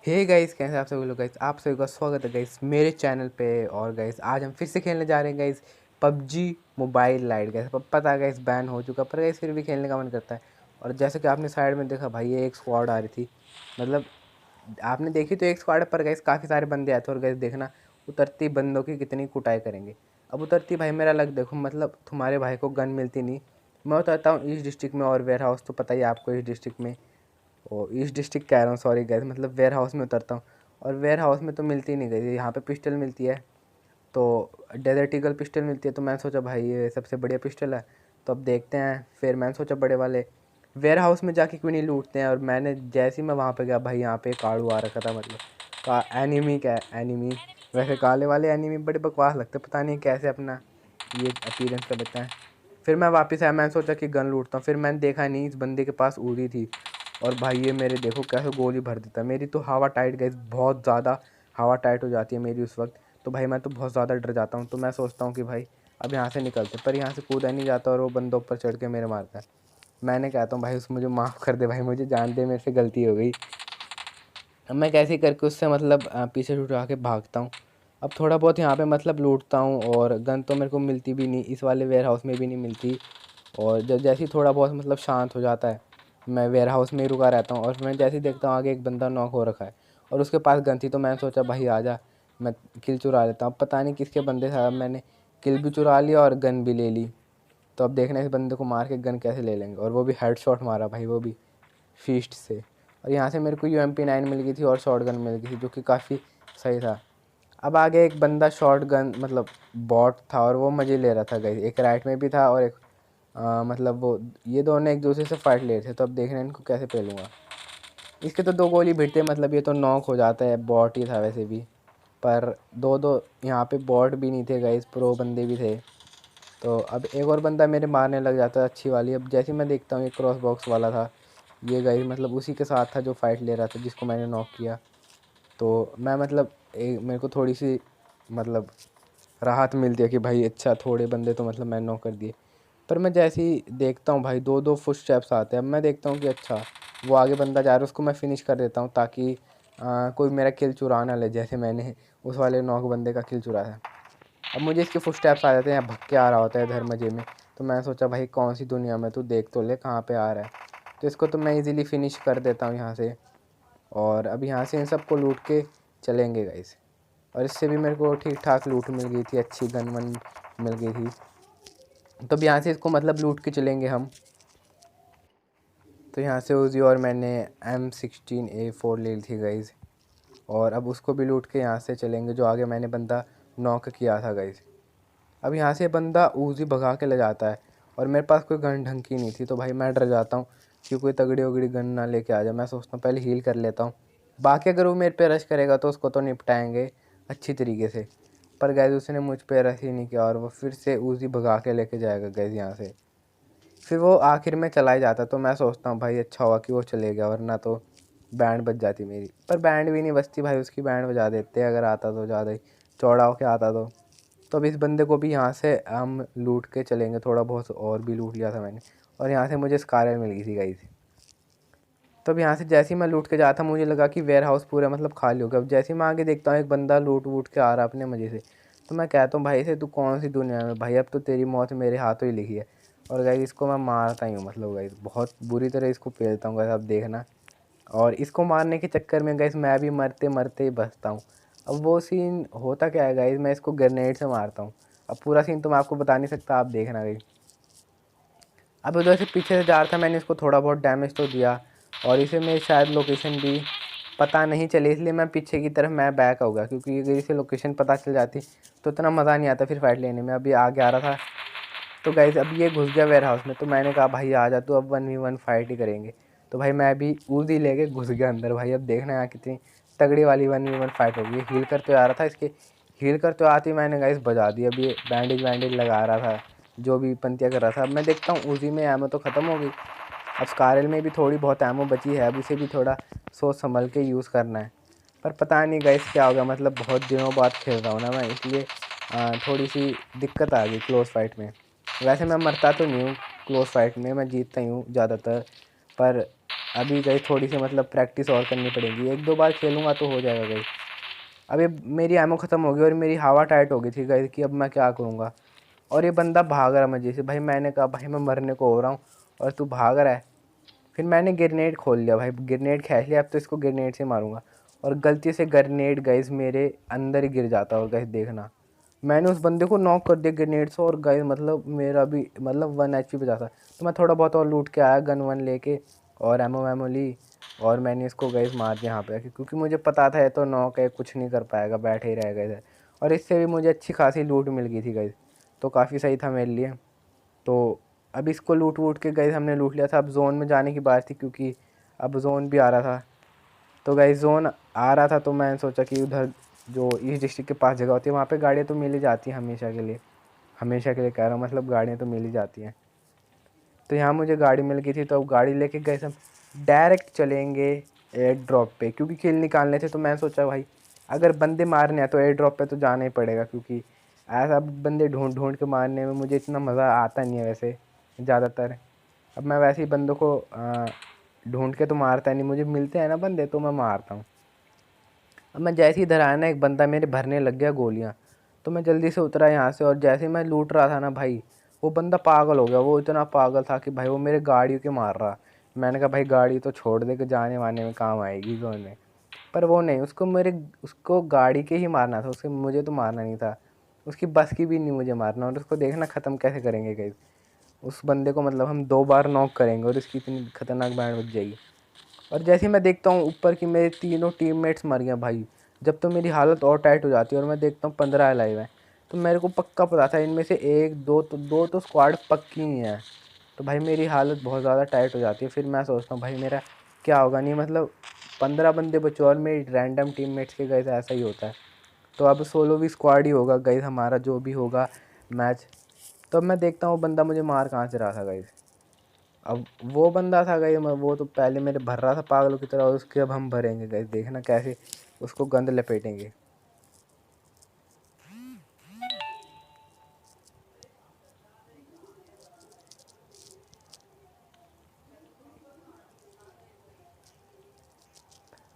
Hey guys, कैसे आप सभी लोग गाइस। आप सभी का स्वागत है गाइस मेरे चैनल पे। और गाइस आज हम फिर से खेलने जा रहे हैं guys PUBG mobile light. Guys पता है गाइस बैन हो चुका, पर गाइस फिर भी खेलने का मन करता है। और जैसे कि आपने साइड में देखा भाई, ये एक स्क्वाड आ रही थी, मतलब आपने देखी तो एक स्क्वाड पर गाइस काफ़ी सारे बंदे आए थे। और गाइस देखना उतरती बंदों की कितनी कुटाई करेंगे। अब उतरती भाई मेरा लग देखो, मतलब तुम्हारे भाई को गन मिलती नहीं। मैं उतरता हूँ ईस्ट डिस्ट्रिक्ट में, और वेयर हाउस तो पता ही है आपको ईस्ट डिस्ट्रिक्ट में, ओ ईस्ट डिस्ट्रिक्ट कह रहा हूँ, सॉरी गैस, मतलब वेयर हाउस में उतरता हूँ। और वेयर हाउस में तो मिलती नहीं गई, यहाँ पे पिस्टल मिलती है, तो डेजर्ट ईगल पिस्टल मिलती है। तो मैंने सोचा भाई ये सबसे बढ़िया पिस्टल है, तो अब देखते हैं। फिर मैंने सोचा बड़े वाले वेयर हाउस में जाके क्यों नहीं लूटते हैं। और मैंने जैसे ही मैं वहाँ पे गया भाई, यहाँ पे काड़ू आ रखा था, मतलब का एनिमी, क्या एनिमी, वैसे काले वाले एनिमी बड़े बकवास लगते, पता नहीं कैसे अपना ये अपीयरेंस कर देता है। फिर मैं वापस आया, मैंने सोचा कि गन लूटता हूँ, फिर मैंने देखा नहीं इस बंदे के पास उड़ी थी। और भाई ये मेरे देखो कैसे गोली भर देता है। मेरी तो हवा टाइट गई, बहुत ज़्यादा हवा टाइट हो जाती है मेरी उस वक्त। तो भाई मैं तो बहुत ज़्यादा डर जाता हूँ। तो मैं सोचता हूँ कि भाई अब यहाँ से निकलते, पर यहाँ से कूदा नहीं जाता और वो बंदों पर चढ़ के मेरे मारता है। मैंने कहता हूँ भाई उस मुझे माफ़ कर दे भाई, मुझे जान दे, मेरे से गलती हो गई। अब मैं कैसे करके उससे मतलब पीछे छुड़ा के भागता हूँ। अब थोड़ा बहुत यहाँ पे मतलब लूटता हूँ, और गन तो मेरे को मिलती भी नहीं, इस वाले वेयर हाउस में भी नहीं मिलती। और जब जैसे ही थोड़ा बहुत मतलब शांत हो जाता है, मैं वेयर हाउस में ही रुका रहता हूँ। और मैं जैसे ही देखता हूँ आगे एक बंदा नॉक हो रखा है और उसके पास गन थी, तो मैंने सोचा भाई आजा, मैं किल चुरा लेता हूँ। पता नहीं किसके बंदे था, मैंने किल भी चुरा लिया और गन भी ले ली। तो अब देखना इस बंदे को मार के गन कैसे ले लेंगे। और वो भी हेडशॉट मारा भाई, वो भी फीस्ट से। और यहाँ से मेरे को UMP9 मिल गई थी और शॉट गन मिल गई थी, जो कि काफ़ी सही था। अब आगे एक बंदा शॉट गन मतलब बॉट था, और वो मज़े ले रहा था गाइस, एक राइट में भी था और एक मतलब वो, ये दोनों एक दूसरे से फाइट ले रहे थे। तो अब देखना इनको कैसे पेलूँगा। इसके तो दो गोली भिड़ते, मतलब ये तो नॉक हो जाता है, बॉट ही था वैसे भी। पर दो दो यहाँ पे बॉट भी नहीं थे गाइस, प्रो बंदे भी थे। तो अब एक और बंदा मेरे मारने लग जाता है अच्छी वाली। अब जैसे मैं देखता हूँ ये क्रॉस बॉक्स वाला था, ये गाइस मतलब उसी के साथ था जो फाइट ले रहा था, जिसको मैंने नॉक किया। तो मैं मतलब मेरे को थोड़ी सी मतलब राहत मिलती है कि भाई अच्छा, थोड़े बंदे तो मतलब मैंने नॉक कर दिए। पर मैं जैसे ही देखता हूँ भाई, दो दो फुट स्टेप्स आते हैं। अब मैं देखता हूँ कि अच्छा वो आगे बंदा जा रहा है, उसको मैं फिनिश कर देता हूँ, ताकि कोई मेरा किल चुरा ना ले, जैसे मैंने उस वाले नॉक बंदे का किल चुराया। अब मुझे इसके फुट स्टेप्स आ जाते हैं, भग के आ रहा होता है इधर मजे में। तो मैं सोचा भाई कौन सी दुनिया में, तू देख तो ले कहाँ पे आ रहा है। तो इसको तो मैं इजीली फिनिश कर देता हूँ यहाँ से। और अब यहाँ से इन सबको लूट के चलेंगे गाइस। और इससे भी मेरे को ठीक ठाक लूट मिल गई थी, अच्छी गन वन मिल गई थी। तो अब यहाँ से इसको मतलब लूट के चलेंगे हम। तो यहाँ से उजी और मैंने M16A4 ले ली थी गाइज़। और अब उसको भी लूट के यहाँ से चलेंगे, जो आगे मैंने बंदा नॉक किया था गाइज़। अब यहाँ से बंदा ऊज़ी भगा के ले जाता है, और मेरे पास कोई गन ढंग की नहीं थी। तो भाई मैं डर जाता हूँ कि कोई तगड़ी वगड़ी गन ना लेके आ जाए। मैं सोचता हूँ पहले हील कर लेता हूँ, बाकी अगर वो मेरे पे रश करेगा तो उसको तो निपटाएंगे अच्छी तरीके से। पर गैस उसने मुझ पे रश ही नहीं किया, और वो फिर से ऊज़ी भगा के लेके जाएगा गैस यहाँ से। फिर वो आखिर में चला ही जाता। तो मैं सोचता हूँ भाई अच्छा हुआ कि वो चले गया, वरना तो बैंड बज जाती मेरी। पर बैंड भी नहीं बजती भाई, उसकी बैंड बजा देते अगर आता तो, ज़्यादा ही चौड़ा होके आता तो। तो अब इस बंदे को भी यहाँ से हम लूट के चलेंगे, थोड़ा बहुत और भी लूट लिया था मैंने। और यहाँ से मुझे स्कारल मिल गई थी गाइस। तो अब यहाँ से जैसे ही मैं लूट के जाता, मुझे लगा कि वेयर हाउस पूरा मतलब खाली हो गया। अब जैसे ही मैं आगे देखता हूँ एक बंदा लूट वूट के आ रहा अपने मज़े से, तो मैं कहता हूँ भाई से तू कौन सी दुनिया में भाई, अब तो तेरी मौत मेरे हाथों ही लिखी है। और गाइस इसको मैं मारता ही हूँ, मतलब गाइस बहुत बुरी तरह इसको पेलता हूँ गाइस, अब देखना। और इसको मारने के चक्कर में गाइस मैं भी मरते मरते ही बचता हूँ। अब वो सीन होता क्या है गाइस, मैं इसको ग्रेनेड से मारता हूँ। अब पूरा सीन तो मैं आपको बता नहीं सकता, आप देखना गाइस। अब उधर से पीछे से जा रहा था, मैंने इसको थोड़ा बहुत डैमेज तो दिया, और इसे मेरी शायद लोकेशन भी पता नहीं चली, इसलिए मैं पीछे की तरफ मैं बैक हो गया। क्योंकि अगर इसे लोकेशन पता चल जाती तो इतना मज़ा नहीं आता फिर फाइट लेने में। अभी आगे आ रहा था, तो गाइस अब ये घुस गया वेयर हाउस में। तो मैंने कहा भाई आ जा तू, अब 1v1 फाइट ही करेंगे। तो भाई मैं भी ऊज़ी लेके घुस गया अंदर। भाई अब देखना यहाँ कितनी तगड़ी वाली 1v1 फाइट होगी। हील करते आ रहा था, इसके हील करते आते ही मैंने गाइस बजा दी। अब ये बैंडेज वैंडेज लगा रहा था, जो भी पंतिया कर रहा था। अब मैं देखता हूँ ऊज़ी में एमो तो ख़त्म हो गई, अब स्कारल में भी थोड़ी बहुत एमो बची है। अब इसे भी थोड़ा सोच संभल के यूज़ करना है। पर पता नहीं गाइस क्या हो गया, मतलब बहुत दिनों बाद खेल रहा हूँ ना मैं, इसलिए थोड़ी सी दिक्कत आ गई क्लोज़ फाइट में। वैसे मैं मरता तो नहीं हूँ क्लोज़ फाइट में, मैं जीतता ही हूँ ज़्यादातर। पर अभी गई थोड़ी सी मतलब प्रैक्टिस और करनी पड़ेगी, 1-2 बार खेलूँगा तो हो जाएगा गई। अभी मेरी एमो ख़त्म हो गई और मेरी हवा टाइट हो गई थी गई कि अब मैं क्या करूँगा। और ये बंदा भाग रहा मज़े से, भाई मैंने कहा भाई मैं मरने को हो रहा हूँ और तू भाग रहा है। फिर मैंने ग्रेनेड खोल लिया भाई, ग्रेनेड खींच लिया, अब तो इसको ग्रेनेड से मारूंगा। और गलती से ग्रेनेड गाइस मेरे अंदर ही गिर जाता और गाइस देखना मैंने उस बंदे को नॉक कर दिया ग्रेनेड से। और गाइस मतलब मेरा भी मतलब 1 HP बचा था। तो मैं थोड़ा बहुत और लूट के आया गन वन लेके और एमो वैमो ली और मैंने इसको गाइस मार दिया यहाँ पे आके, क्योंकि मुझे पता था ये तो नॉक है, कुछ नहीं कर पाएगा, बैठे ही रहेगा इधर। और इससे भी मुझे अच्छी खासी लूट मिल गई थी गाइस, तो काफ़ी सही था मेरे लिए। तो अब इसको लूट वूट के गाइस हमने लूट लिया था। अब जोन में जाने की बात थी, क्योंकि अब जोन भी आ रहा था। तो गाइस जोन आ रहा था तो मैंने सोचा कि उधर जो ईस्ट डिस्ट्रिक्ट के पास जगह होती है वहाँ पे गाड़ियाँ तो मिल ही जाती हैं हमेशा के लिए। हमेशा के लिए कह रहा हूँ, मतलब गाड़ियाँ तो मिल ही जाती हैं। तो यहाँ मुझे गाड़ी मिल गई थी, तो अब गाड़ी लेके गए हम डायरेक्ट चलेंगे एयर ड्रॉप पे, क्योंकि किल निकालने थे। तो मैंने सोचा भाई अगर बंदे मारने हैं तो एयर ड्रॉप पे तो जाना ही पड़ेगा, क्योंकि ऐसा बंदे ढूंढ ढूंढ के मारने में मुझे इतना मज़ा आता नहीं है वैसे ज़्यादातर। अब मैं वैसे ही बंदों को ढूंढ के तो मारता नहीं, मुझे मिलते हैं ना बंदे तो मैं मारता हूँ। अब मैं जैसे ही इधर आया ना, एक बंदा मेरे भरने लग गया गोलियाँ। तो मैं जल्दी से उतरा यहाँ से, और जैसे ही मैं लूट रहा था ना भाई, वो बंदा पागल हो गया। वो इतना पागल था कि भाई वो मेरे गाड़ी के मार रहा। मैंने कहा भाई गाड़ी तो छोड़ दे, कि जाने वाने में काम आएगी जोन में। पर वो नहीं, उसको गाड़ी के ही मारना था, उसके मुझे तो मारना नहीं था। उसकी बस की भी नहीं मुझे मारना। और उसको देखना ख़त्म कैसे करेंगे गाइस। उस बंदे को मतलब हम 2 बार नॉक करेंगे और उसकी इतनी खतरनाक बैंड बज जाएगी। और जैसे ही मैं देखता हूँ ऊपर की मेरे तीनों टीममेट्स मर गए भाई, जब तो मेरी हालत और टाइट हो जाती है। और मैं देखता हूँ 15 अलाइव हैं। तो मेरे को पक्का पता था इनमें से 1-2 तो स्क्वाड पक्की ही हैं। तो भाई मेरी हालत बहुत ज़्यादा टाइट हो जाती है। फिर मैं सोचता हूँ भाई मेरा क्या होगा, नहीं मतलब 15 बंदे बचे और मेरी रैंडम टीममेट्स के गए, ऐसा ही होता है। तो अब सोलो भी स्क्वाड ही होगा गाइस हमारा जो भी होगा मैच। तो अब मैं देखता हूँ बंदा मुझे मार कहाँ से रहा था गाइस। अब वो बंदा था गाइस, वो तो पहले मेरे भर रहा था पागलों की तरह, और उसके अब हम भरेंगे गाइस, देखना कैसे उसको गंद लपेटेंगे।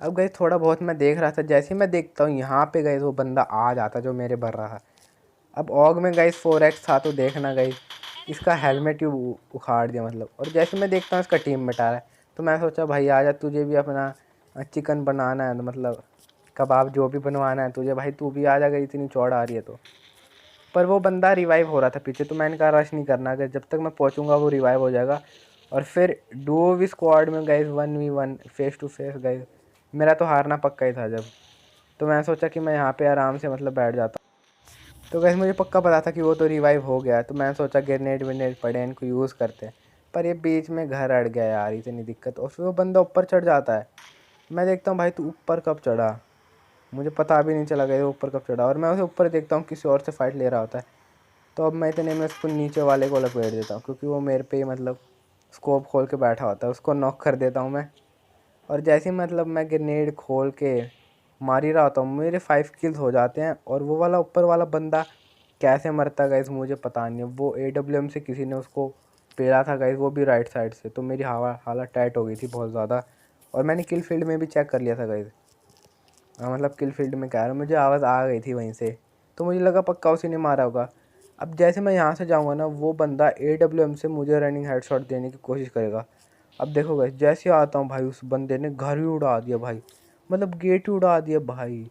अब गाइस थोड़ा बहुत मैं देख रहा था, जैसे ही मैं देखता हूँ यहाँ पे गाइस वो बंदा आ जाता जो मेरे भर रहा। अब ऑग में गाइस 4x था, तो देखना गाइस इसका हेलमेट ही उखाड़ दिया मतलब। और जैसे मैं देखता हूँ इसका टीम में आ रहा है, तो मैं सोचा भाई आजा, तुझे भी अपना चिकन बनाना है, तो मतलब कबाब जो भी बनवाना है तुझे भाई, तू भी आ जा, गई इतनी चौड़ आ रही है तो। पर वो बंदा रिवाइव हो रहा था पीछे, तो मैंने कहा रश नहीं करना, अगर जब तक मैं पहुंचूंगा वो रिवाइव हो जाएगा। और फिर डुओ भी स्क्वाड में guys 1v1 face to face guys, मेरा तो हारना पक्का ही था जब। तो मैं सोचा कि मैं यहाँ पे आराम से मतलब बैठ जाता। तो गाइस मुझे पक्का पता था कि वो तो रिवाइव हो गया, तो मैंने सोचा ग्रेनेड वेनेड पड़े हैं, इनको यूज़ करते हैं। पर ये बीच में घर अड़ गया यार, इतनी दिक्कत। और फिर वो बंदा ऊपर चढ़ जाता है। मैं देखता हूँ भाई तू ऊपर कब चढ़ा, मुझे पता भी नहीं चला गया वो ऊपर कब चढ़ा। और मैं उसे ऊपर देखता हूँ किसी और से फाइट ले रहा होता है। तो अब मैं इतने में उसको नीचे वाले को लपेट देता हूँ, क्योंकि वो मेरे पे ही मतलब स्कोप खोल के बैठा होता है, उसको नॉक कर देता हूँ मैं। और जैसे ही मतलब मैं ग्रेनेड खोल के मार ही रहा होता हूँ, मेरे 5 किल्स हो जाते हैं। और वो वाला ऊपर वाला बंदा कैसे मरता गाइस मुझे पता नहीं है, वो AWM से किसी ने उसको पेला था गाइस, वो भी राइट साइड से। तो मेरी हवा हालत टाइट हो गई थी बहुत ज़्यादा। और मैंने किल फील्ड में भी चेक कर लिया था गाइस। मतलब किल फील्ड में कह रहा हूँ, मुझे आवाज़ आ गई थी वहीं से। तो मुझे लगा पक्का उसी ने मारा होगा। अब जैसे मैं यहाँ से जाऊँगा ना, वो बंदा AWM से मुझे रनिंग हेडशॉट देने की कोशिश करेगा। अब देखो गाइस जैसे आता हूँ भाई, उस बंदे ने घर ही उड़ा दिया भाई, मतलब गेट ही उड़ा दिया भाई।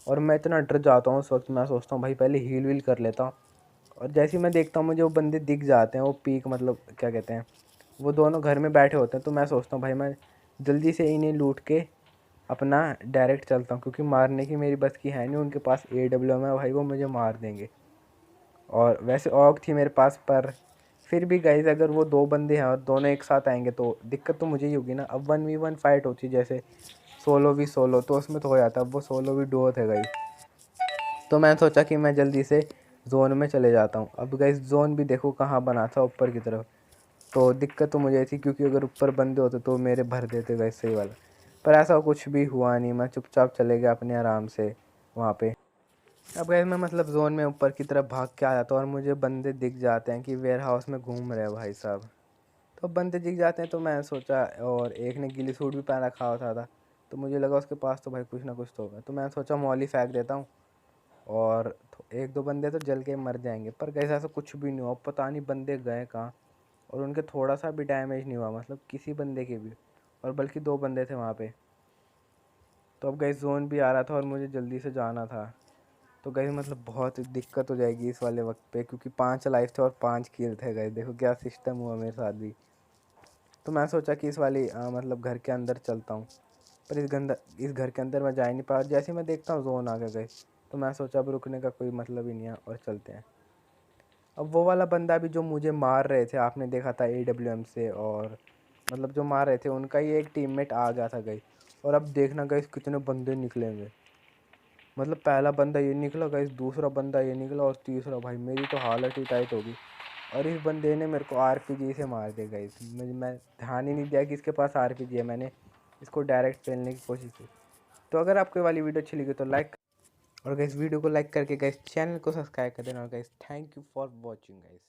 और मैं इतना डर जाता हूँ उस वक्त, मैं सोचता हूँ भाई पहले हील वील कर लेता हूँ। और जैसे ही मैं देखता हूँ मुझे वो बंदे दिख जाते हैं, वो पीक मतलब क्या कहते हैं, वो दोनों घर में बैठे होते हैं। तो मैं सोचता हूँ भाई मैं जल्दी से इन्हें लूट के अपना डायरेक्ट चलता हूँ, क्योंकि मारने की मेरी बस की है नहीं, उनके पास AWM है भाई, वो मुझे मार देंगे। और वैसे ऑग थी मेरे पास, पर फिर भी गाइस अगर वो 2 बंदे हैं और दोनों एक साथ आएंगे तो दिक्कत तो मुझे ही होगी ना। अब 1v1 फाइट होती जैसे सोलो भी सोलो तो उसमें तो हो जाता, अब वो सोलो भी डुओ थे गाइस। तो मैंने सोचा कि मैं जल्दी से जोन में चले जाता हूँ। अब गाइस जोन भी देखो कहाँ बना था, ऊपर की तरफ। तो दिक्कत तो मुझे थी, क्योंकि अगर ऊपर बंदे होते तो मेरे भर देते गाइस सही वाला। पर ऐसा कुछ भी हुआ नहीं, मैं चुपचाप चले गया अपने आराम से वहाँ पे। अब गाइस मैं मतलब जोन में ऊपर की तरफ भाग के आ जाता हूँ, और मुझे बंदे दिख जाते हैं कि वेयर हाउस में घूम रहे हैं भाई साहब। तो अब बंदे दिख जाते हैं, तो मैं सोचा, और एक ने गिली सूट भी पहन रखा होता था, तो मुझे लगा उसके पास तो भाई कुछ ना कुछ तो होगा, तो मैं सोचा मौली फेंक देता हूँ और एक दो बंदे तो जल के मर जाएंगे। पर गैस ऐसा कुछ भी नहीं हुआ, पता नहीं बंदे गए कहाँ, और उनके थोड़ा सा भी डैमेज नहीं हुआ, मतलब किसी बंदे के भी, और बल्कि दो बंदे थे वहाँ पे। तो अब गैस जोन भी आ रहा था और मुझे जल्दी से जाना था, तो गैस मतलब बहुत दिक्कत हो जाएगी इस वाले वक्त पे, क्योंकि 5 लाइफ थे और 5 किल थे। गैस देखो क्या सिस्टम हुआ मेरे साथ भी। तो मैं सोचा कि इस वाली मतलब घर के अंदर चलता हूँ, पर इस घर के अंदर मैं जा ही नहीं पाया। जैसे ही मैं देखता हूँ जोन आ गए, तो मैं सोचा अब रुकने का कोई मतलब ही नहीं है और चलते हैं। अब वो वाला बंदा भी जो मुझे मार रहे थे, आपने देखा था AWM से, और मतलब जो मार रहे थे उनका ही एक टीममेट आ गया था गई। और अब देखना गई कितने बंदे निकलेंगे, मतलब पहला बंदा ये निकला गई, दूसरा बंदा ये निकला, और तीसरा, भाई मेरी तो हालत ही टाइट होगी। और इस बंदे ने मेरे को RPG से मार दिया गई। मैं ध्यान ही नहीं दिया कि इसके पास RPG है, मैंने इसको डायरेक्ट पेलने की कोशिश की। तो अगर आपको ये वाली वीडियो अच्छी लगी तो लाइक, और गाइस वीडियो को लाइक करके गाइस चैनल को सब्सक्राइब कर देना। और guys thank you for watching guys.